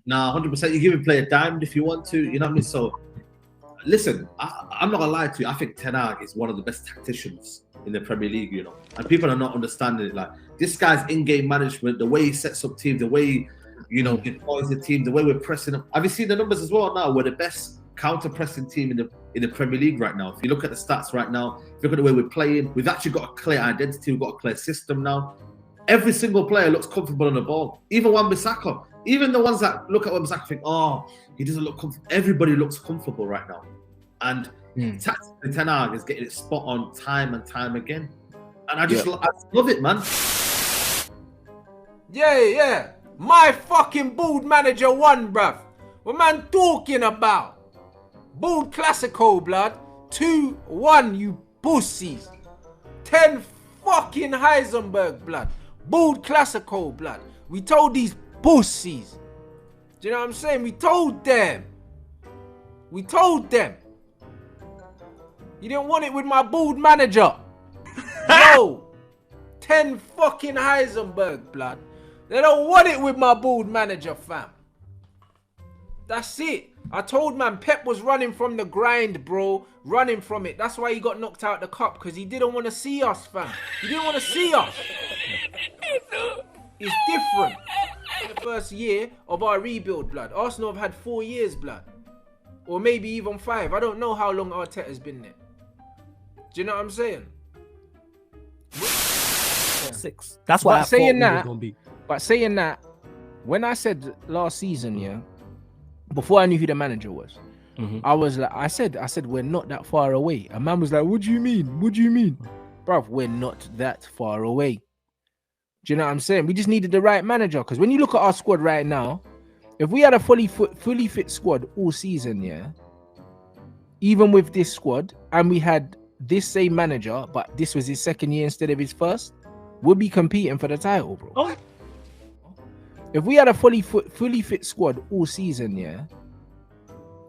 Nah, 100%. You give him play a diamond if you want to. You know what I mean? So, listen, I'm not gonna lie to you. I think Ten Hag is one of the best tacticians in the Premier League. You know, and people are not understanding it. Like this guy's in-game management, the way he sets up teams, the way he deploys the team, the way we're pressing them. Have you seen the numbers as well? Now we're the best counter-pressing team in the Premier League right now. If you look at the stats right now, if you look at the way we're playing, we've actually got a clear identity. We've got a clear system now. Every single player looks comfortable on the ball. Even Wan-Bissaka. Even the ones that look at Wan-Bissaka think, oh, he doesn't look comfortable. Everybody looks comfortable right now. And tactically, Ten Hag is getting it spot on time and time again. And I just love it, man. Yeah. My fucking board manager won, bruv. What man talking about? Board Classico, blood. 2-1, you pussies. 10 fucking Heisenberg, blood. Board Classico, blood. We told these pussies. Do you know what I'm saying? We told them. You didn't want it with my board manager. No. 10 fucking Heisenberg, blood. They don't want it with my board manager, fam. That's it. I told man Pep was running from the grind, bro. Running from it. That's why he got knocked out the cup, because he didn't want to see us, fam. He didn't want to see us. It's different. The first year of our rebuild, blood. Arsenal have had 4 years, blood. Or maybe even 5. I don't know how long Arteta's been there. Do you know what I'm saying? 6. That's what I thought it was going to be. But saying that, when I said last season, before I knew who the manager was, I was like, I said, we're not that far away. A man was like, what do you mean? Bruv, we're not that far away. Do you know what I'm saying? We just needed the right manager. Because when you look at our squad right now, if we had a fully fit squad all season, even with this squad, and we had this same manager, but this was his second year instead of his first, we'll be competing for the title, bro. Oh. If we had a fully fit squad all season,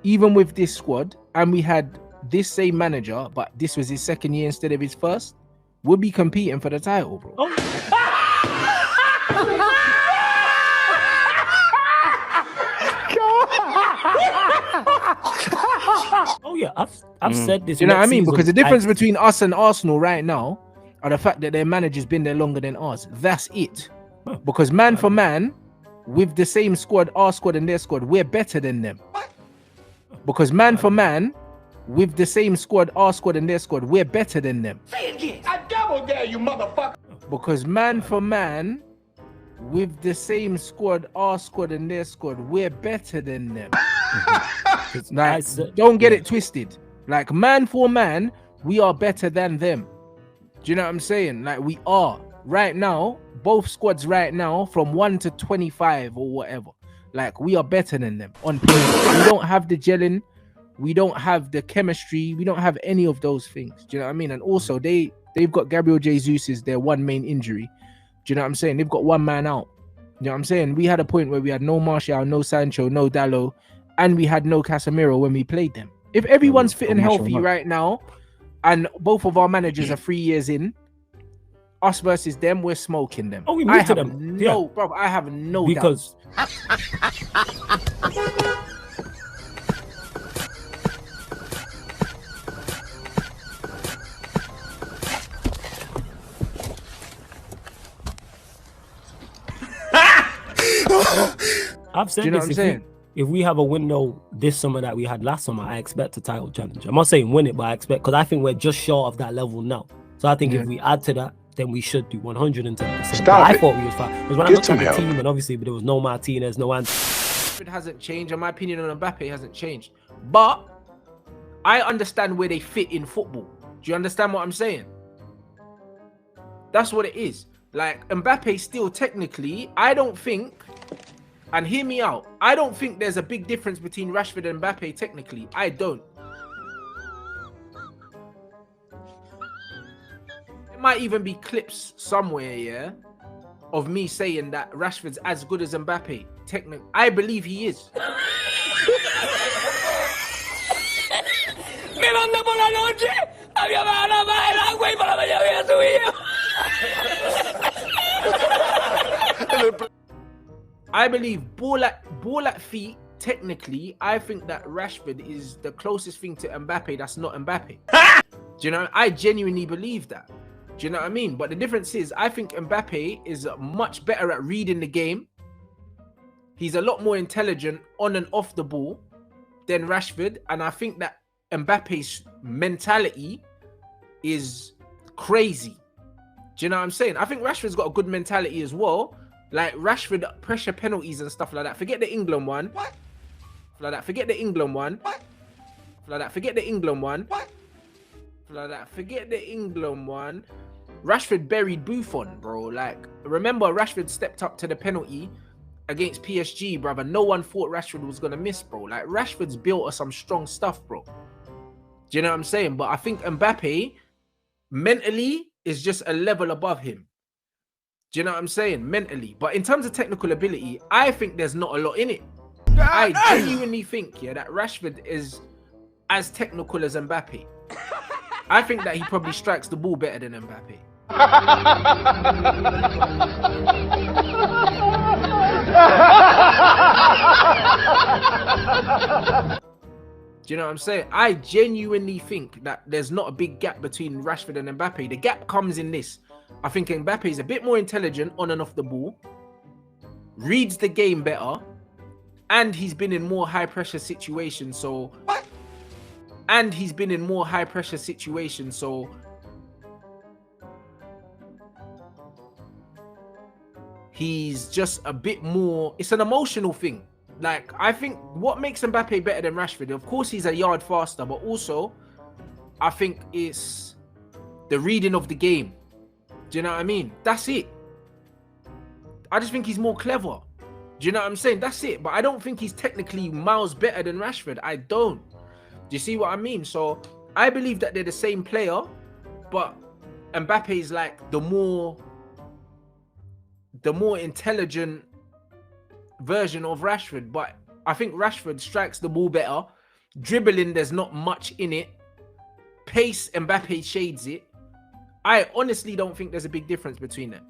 even with this squad, and we had this same manager, but this was his second year instead of his first, we'll be competing for the title, bro. Oh, yeah, I've said this. You know what I mean? Because the difference between us and Arsenal right now are the fact that their manager's been there longer than ours. That's it. Because man for man, with the same squad, our squad and their squad, we're better than them. Because man for man, with the same squad, our squad and their squad, we're better than them. Say it again. I double dare you, motherfucker. Because man for man, with the same squad, our squad and their squad, we're better than them. Like, don't get it twisted. Like, man for man, we are better than them. Do you know what I'm saying? Like, we are. Right now, both squads right now, from 1 to 25 or whatever, like, we are better than them on paper. We don't have the gelling. We don't have the chemistry. We don't have any of those things. Do you know what I mean? And also, they've got Gabriel Jesus is their one main injury. Do you know what I'm saying? They've got one man out. You know what I'm saying? We had a point where we had no Martial, no Sancho, no Dallo, and we had no Casemiro when we played them. If everyone's fit and healthy right now, and both of our managers are 3 years in, us versus them, we're smoking them. Oh, we moved to them. Bro, I have no because I've said this. If we have a window this summer that we had last summer, I expect a title challenge. I'm not saying win it, but I expect, because I think we're just short of that level now. So I think if we add to that, then we should do 110%. I thought we was fine. Because when I looked at the team, and obviously there was no Martinez, no Anthony. It hasn't changed, and my opinion on Mbappe hasn't changed. But I understand where they fit in football. Do you understand what I'm saying? That's what it is. Like, Mbappe still technically, I don't think, and hear me out, I don't think there's a big difference between Rashford and Mbappe technically. I don't. There might even be clips somewhere, of me saying that Rashford's as good as Mbappe. Technically, I believe he is. I believe ball at feet. Technically, I think that Rashford is the closest thing to Mbappe that's not Mbappe. Do you know? I genuinely believe that. Do you know what I mean? But the difference is, I think Mbappe is much better at reading the game. He's a lot more intelligent on and off the ball than Rashford. And I think that Mbappe's mentality is crazy. Do you know what I'm saying? I think Rashford's got a good mentality as well. Like Rashford pressure penalties and stuff like that. Forget the England one. What? Like that. Forget the England one. What? Like that. Forget the England one. What? Like that. Forget the England one. Rashford buried Buffon, bro. Like, remember Rashford stepped up to the penalty against PSG, brother. No one thought Rashford was gonna miss, bro. Like, Rashford's built us some strong stuff, bro. Do you know what I'm saying? But I think Mbappe mentally is just a level above him. Do you know what I'm saying? Mentally. But in terms of technical ability, I think there's not a lot in it. I genuinely think, yeah, that Rashford is as technical as Mbappe. I think that he probably strikes the ball better than Mbappe. Do you know what I'm saying? I genuinely think that there's not a big gap between Rashford and Mbappe. The gap comes in this. I think Mbappe is a bit more intelligent on and off the ball, reads the game better, and he's been in more high pressure situations. So, he's just a bit more. It's an emotional thing. Like, I think what makes Mbappe better than Rashford, of course, he's a yard faster, but also, I think it's the reading of the game. Do you know what I mean? That's it. I just think he's more clever. Do you know what I'm saying? That's it. But I don't think he's technically miles better than Rashford. I don't. Do you see what I mean? So I believe that they're the same player, but Mbappe is like the more intelligent version of Rashford. But I think Rashford strikes the ball better. Dribbling, there's not much in it. Pace, Mbappe shades it. I honestly don't think there's a big difference between them.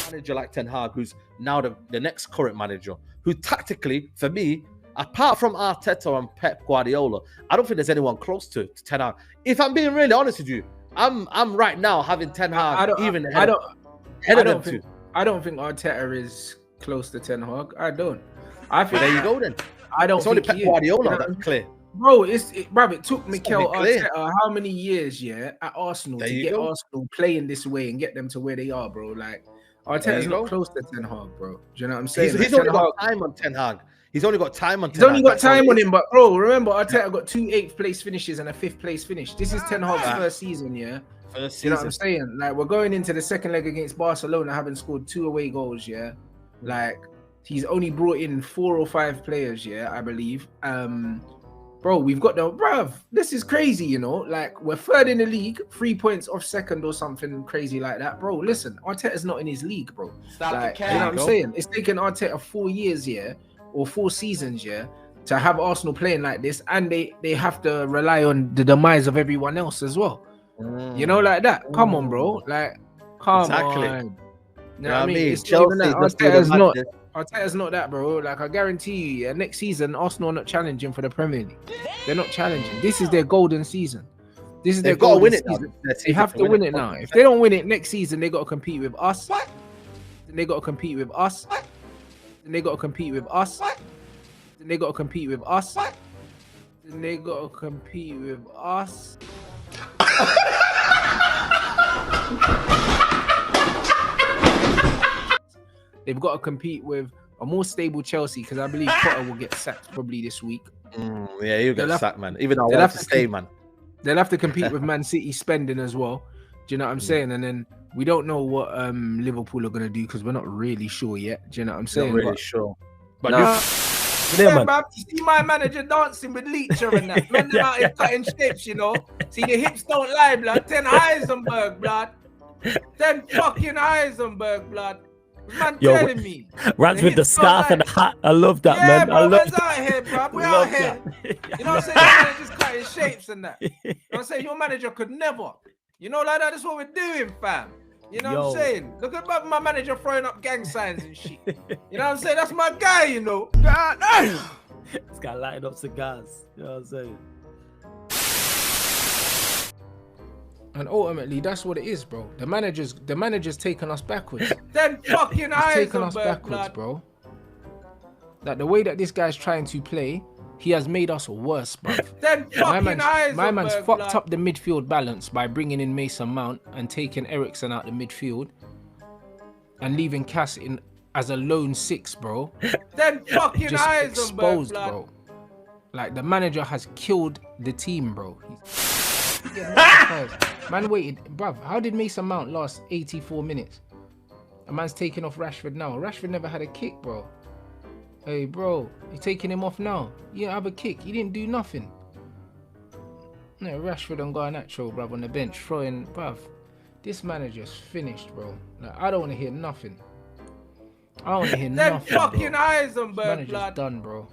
Manager like Ten Hag, who's now the next current manager, who tactically, for me, apart from Arteta and Pep Guardiola, I don't think there's anyone close to Ten Hag. If I'm being really honest with you, I'm right now having Ten Hag I don't think Arteta is close to Ten Hag. I think there you go then. I don't. It's only Pep Guardiola that's clear. Bro, it took Mikel Arteta how many years, yeah, at Arsenal to get Arsenal playing this way and get them to where they are, bro. Like, Arteta's not close to Ten Hag, bro. Do you know what I'm saying? He's only got time on Ten Hag. He's only got time on him, but bro, remember Arteta got 2 8th place finishes and a 5th place finish. This is Ten Hag's first season, yeah. You know what I'm saying? Like, we're going into the second leg against Barcelona, having scored 2 away goals, yeah. Like, he's only brought in 4 or 5 players, yeah, I believe. Bro, we've got this is crazy, you know. Like, we're third in the league, 3 points off second or something crazy like that. Bro, listen, Arteta's not in his league, bro. Like, you know what I'm saying? It's taken Arteta 4 years, yeah, or 4 seasons, yeah, to have Arsenal playing like this, and they have to rely on the demise of everyone else as well. You know, like that. Come on, bro. Like, come on. You know what I mean? It's Arteta's not that, bro. Like, I guarantee you, yeah, next season, Arsenal are not challenging for the Premier League. They're not challenging. This is their golden season. They've got to win it now. They have to win it now. If they don't win it next season, they got to compete with us. Then they got to compete with us. Then they got to compete with us. Then they got to compete with us. Then they got to compete with us. They've got to compete with a more stable Chelsea, because I believe Potter will get sacked probably this week. Yeah, he'll get sacked, man. Even though I want to stay, man. They'll have to compete with Man City spending as well. Do you know what I'm saying? And then we don't know what Liverpool are going to do, because we're not really sure yet. Do you know what I'm saying? Not really sure. But man. You see my manager dancing with Leacher and that. Man, out here cutting shapes, you know. See, the hips don't lie, blood. 10 Heisenberg, blood. 10 fucking Heisenberg, blood. Man, telling me. Rats with the scarf and the hat. I love that, man. Bro, I love that. Out here, bro. We're out here. You know what I'm saying? Your manager's cutting shapes and that. You know what I'm saying? Your manager could never. You know, like that. That's what we're doing, fam. You know what I'm saying? Look at my manager throwing up gang signs and shit. You know what I'm saying? That's my guy, you know. God damn. This guy lighting up cigars. You know what I'm saying? And ultimately, that's what it is, bro. The manager's taking us backwards. Then fucking Heisenberg, taking us backwards, bro. Like the way that this guy's trying to play, he has made us worse, bro. Then fucking Heisenberg, my man's fucked up the midfield balance by bringing in Mason Mount and taking Eriksen out the midfield and leaving Cass in as a lone 6, bro. Then fucking just Heisenberg, exposed, bro. Like the manager has killed the team, bro. Man waited, bruv. How did Mason Mount last 84 minutes? A man's taking off Rashford now. Rashford never had a kick, bro. Hey, bro, you're taking him off now. You didn't have a kick. You didn't do nothing. No, Rashford and Garnacho, bruv, on the bench throwing, bruv. This manager's finished, bro. Like, I don't want to hear nothing. I don't want to hear then nothing, fucking bro. Heisenberg, Manager's blood. done, bro.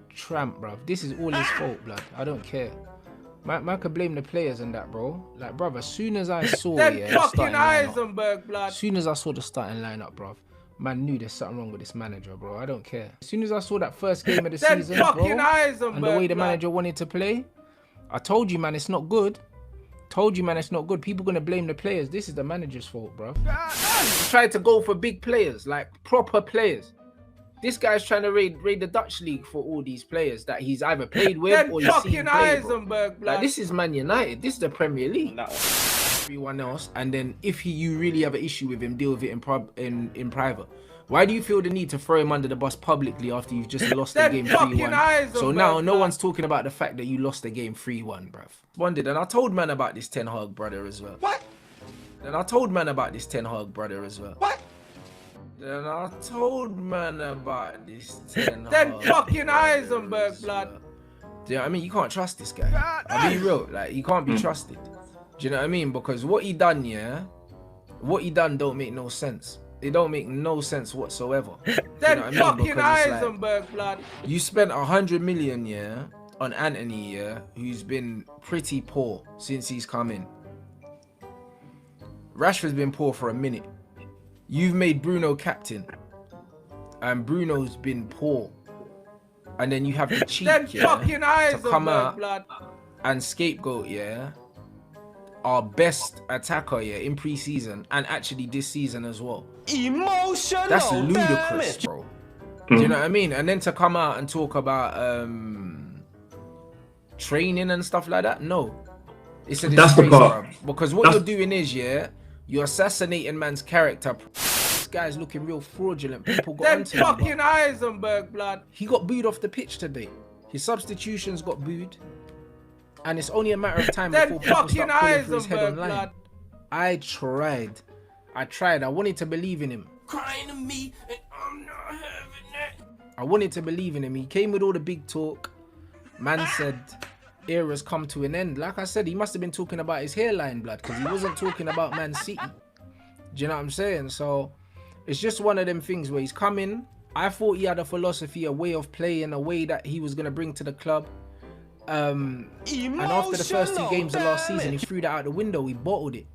Tramp, bruv. This is all his fault, blood. I don't care. Man could blame the players and that, bro. Like, bruv, as soon as I saw then fucking Heisenberg, Heisenberg, blood. as soon as I saw the starting lineup, bruv, man knew there's something wrong with this manager, bro. I don't care. As soon as I saw that first game of the then season, bro, fucking Heisenberg, and the way the blood. manager wanted to play, I told you, man, it's not good. Told you, man, it's not good. People gonna blame the players. This is the manager's fault, bro. He tried to go for big players, like proper players. This guy's trying to raid the Dutch league for all these players that he's either played with then or he's seen fucking play, bro. Heisenberg, blood. Like, this is Man United. This is the Premier League. Everyone else, and then if you really have an issue with him, deal with it in private. Why do you feel the need to throw him under the bus publicly after you've just lost the game 3-1? So now no one's talking about the fact that you lost the game 3-1, bruv. Wondered, and I told man about this Ten Hag brother as well. What? And I told man about this Ten Hag brother as well. What? Then I told man about this Ten Hag. Then fucking Heisenberg, blood. Do you know what I mean? You can't trust this guy. I'll be real, like, he can't be trusted. Do you know what I mean? Because what he done, yeah, what he done don't make no sense. It don't make no sense whatsoever. Then you know fucking Heisenberg, blood. You spent 100 million, yeah, on Anthony, yeah, who's been pretty poor since he's come in. Rashford's been poor for a minute. You've made Bruno captain, and Bruno's been poor. And then you have the cheek, then yeah, fucking to come Heisenberg, out blood. and scapegoat, yeah, our best attacker, yeah, in pre-season and actually this season as well. Emotional. That's ludicrous, bro. Do you know what I mean? And then to come out and talk about training and stuff like that, no. It's a disgrace, bro. Because what you're doing is, yeah, you're assassinating man's character. This guy's looking real fraudulent. People got Then onto him, fucking bro. Heisenberg, blood. He got booed off the pitch today. His substitutions got booed. And it's only a matter of time Then before people fucking start pulling for his head Heisenberg, online. blood. I tried. I wanted to believe in him. Crying to me, and I'm not having it. I wanted to believe in him. He came with all the big talk. Man said, era's come to an end. Like I said, he must have been talking about his hairline, blood, because he wasn't talking about Man City. Do you know what I'm saying? So it's just one of them things where he's coming. I thought he had a philosophy, a way of playing, a way that he was going to bring to the club. And after the first 2 games of last season, he threw that out the window. He bottled it.